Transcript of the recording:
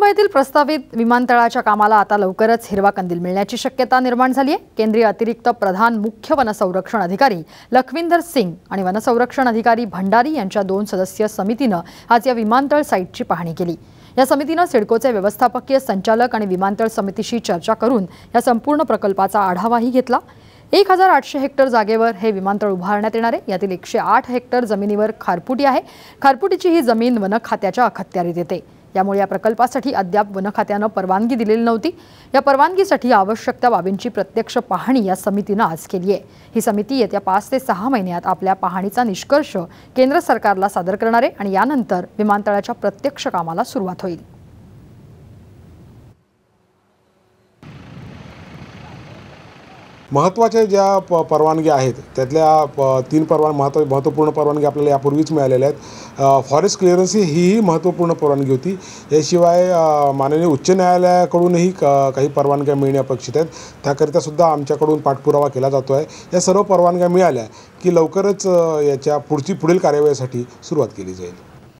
मुंबईतील प्रस्तावित विमानतळाच्या कामाला आता लवकरच हिरवा कंदील मिळण्याची शक्यता निर्माण झाली आहे। केंद्रीय अतिरिक्त प्रधान मुख्य वनसंरक्षण अधिकारी लखविंदर सिंग आणि वनसंरक्षण अधिकारी भंडारी यांच्या 2 सदस्यीय समितीनं आज या विमानतळ साइटची पाहणी केली। या समितीनं सिडकोचे व्यवस्थापकीय संचालक आणि विमानतळ समितीशी चर्चा करून या संपूर्ण प्रकल्पाचा आढावाही घेतला। 1800 हेक्टर जागेवर हे विमानतळ उभारण्यात येणार आहे। यातील 108 हेक्टर जमिनीवर खारपुटी आहे। खारपुटीची ही जमीन वन खात्याच्या अखत्यारीत येते। यामुळे या प्रकल्पासाठी अद्याप वन खात्यानं परवानगी दिलेली नव्हती। या परवानगीसाठी आवश्यक त्या बाबींची प्रत्यक्ष पाहणी या समितीनं आज केली आहे। ही समिती येत्या 5 ते 6 महिन्यात आपल्या पाहणीचा निष्कर्ष केंद्र सरकारला सादर करणार आहे आणि यानंतर विमानतळाच्या प्रत्यक्ष कामाला सुरुवात होईल। महत्त्वाच्या ज्या परवानगी आहेत त्यातल्या 3 महत्त्वपूर्ण परवानगी आपल्याला यापूर्वीच मिळालेल्या आहेत। फॉरेस्ट क्लिअरन्स ही महत्त्वपूर्ण परवानगी होती। याशिवाय माननीय उच्च न्यायालयाकडूनही काही परवानग्या मिळणे अपेक्षित आहेत। त्याकरिता सुद्धा आमच्याकडून पाठपुरावा केला जातो आहे। या सर्व परवानग्या मिळाल्या की लवकरच याच्या पुढील कार्यवाहीसाठी सुरुवात केली जाईल।